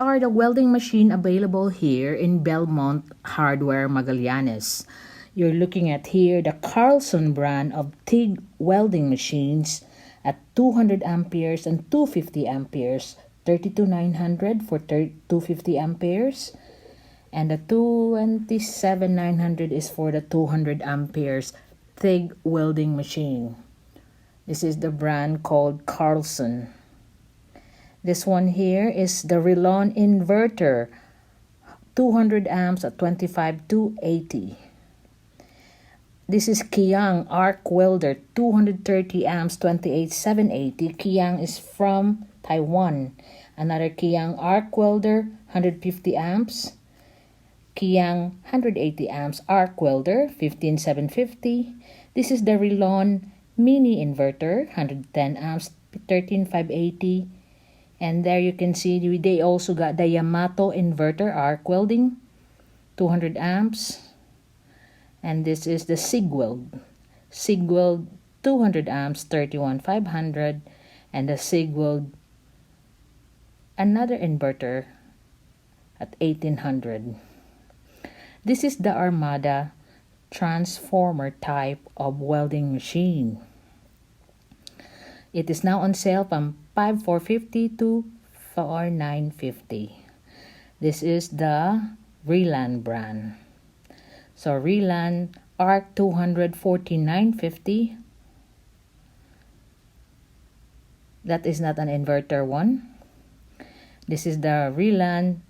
are the welding machine available here in Belmont Hardware, Magallanes. You're looking at here the Carlson brand of TIG welding machines at 200 amperes and 250 amperes, 32,900 for 250 amperes, and the 27,900 is for the 200 amperes TIG welding machine. This is the brand called Carlson. This one here is the Welder Inverter, 200 amps at 25,280. This is Kiang Arc Welder, 230 amps, 28,780. Kiang is from Taiwan. Another Kiang Arc Welder, 150 amps. Kiang 180 amps Arc Welder, 15,750. This is the Welder Mini Inverter, 110 amps, 13,580. And there you can see they also got the Yamato Inverter Arc Welding, 200 amps. And this is the Sigweld 200 amps, 31,500. And the Sigweld, another inverter at 1,800. This is the Armada transformer type of welding machine. It is now on sale from 5,450 to 4,950. This is the Welder brand. So Welder Arc 200, 49,950. That is not an inverter one. This is the Welder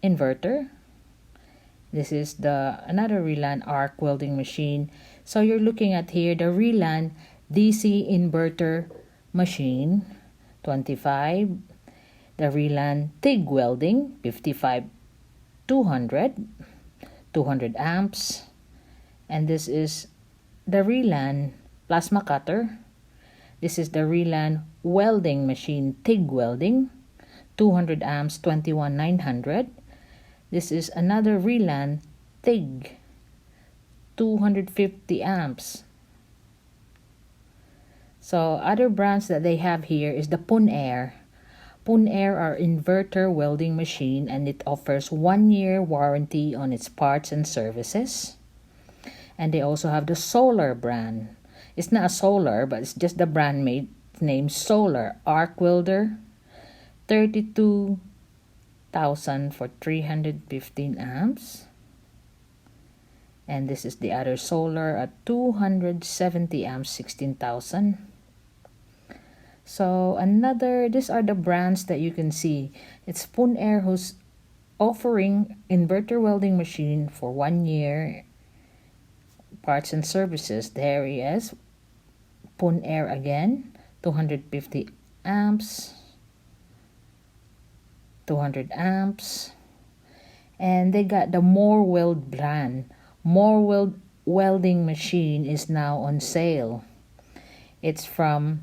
Inverter. This is the another Welder Arc welding machine. So you're looking at here the Welder DC inverter machine, 25. The Welder TIG welding, 55,200, 200 amps. And this is the Welder plasma cutter. This is the Welder welding machine, TIG welding, 200 amps, 21,900. This is another Welder TIG, 250 amps. So other brands that they have here is the Punair. Punair are inverter welding machine, and it offers 1-year warranty on its parts and services. And they also have the Solar brand. It's not a solar, but it's just the brand name Solar Arc Welder, 32,000 for 315 amps. And this is the other Solar at 270 amps, 16,000. So these are the brands that you can see. It's Punair who's offering inverter welding machine for 1 year parts and services. There he is, Punair again, 250 amps, 200 amps. And they got the Moreweld brand. Moreweld welding machine is now on sale. It's from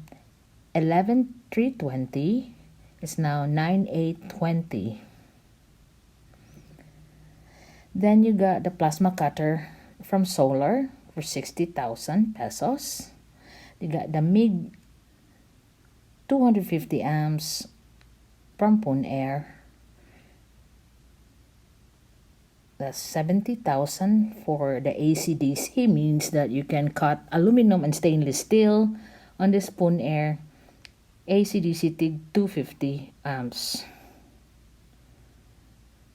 11,320. It's now 9,820. Then you got the plasma cutter from Solar for 60,000 pesos. You got the MIG 250 amps from Punair. That's 70,000 for the AC/DC. Means that you can cut aluminum and stainless steel on this Punair AC/DC TIG 250 amps.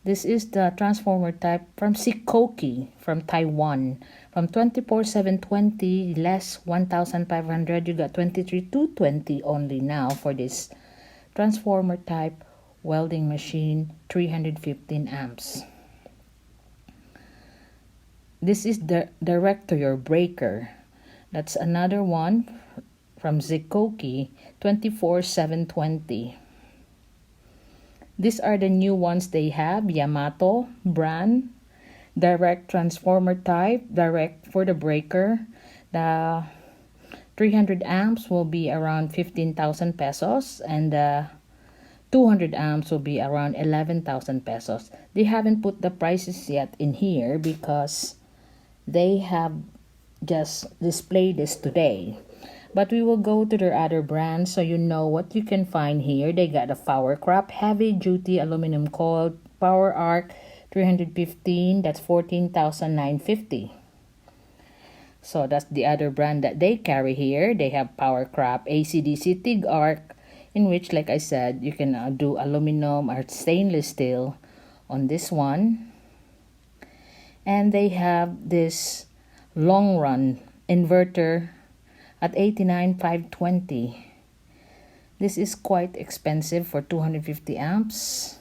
This is the transformer type from Sikoki from Taiwan. From 24,720 less 1,500, you got 23,220 only now for this transformer type welding machine, 315 amps. This is the direct to your breaker. That's another one from Sikoki, 24,720. These are the new ones they have. Yamato brand, direct transformer type, direct for the breaker. The 300 amps will be around 15,000 pesos, and the 200 amps will be around 11,000 pesos. They haven't put the prices yet in here because they have just displayed this today. But we will go to their other brands so you know what you can find here. They got a Power Crop heavy duty aluminum coil power arc 315, that's 14,950. So that's the other brand that they carry here. They have Power Crop AC/DC TIG arc, in which, like I said, you can do aluminum or stainless steel on this one. And they have this long run inverter at 89,520. This is quite expensive for 250 amps.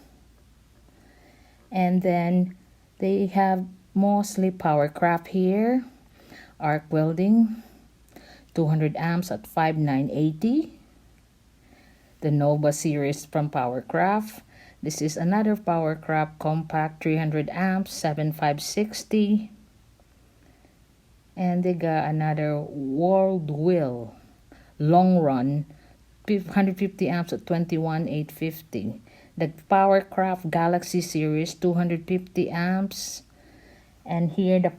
And then they have mostly Power Crop here. Arc Welding, 200 amps at 5,980. The Nova series from Powercraft. This is another Powercraft compact 300 amps, 7,560. And they got another World Will long run, 150 amps at 21,850. The Powercraft Galaxy series, 250 amps. And here the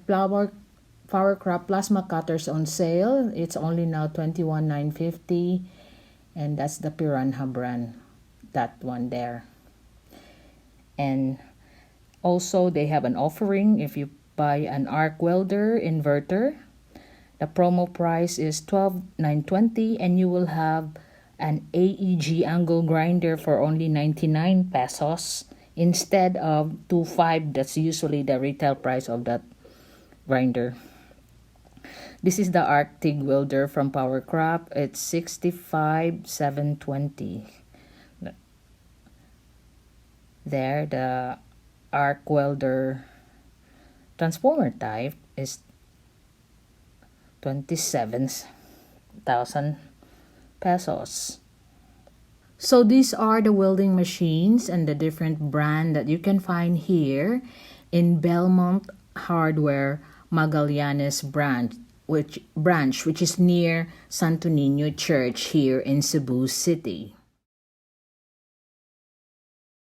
Powercraft plasma cutters on sale. It's only now 21,950, and that's the Piranha brand, that one there. And also they have an offering if you buy an arc welder inverter. The promo price is 12,920, and you will have an AEG angle grinder for only 99 pesos instead of 25. That's usually the retail price of that grinder. This is the arc TIG welder from Powercraft. It's 65,720. There, the arc welder transformer type is 27,000 pesos. So these are the welding machines and the different brand that you can find here in Belmont Hardware Magallanes branch, which is near Santo Niño Church here in Cebu City.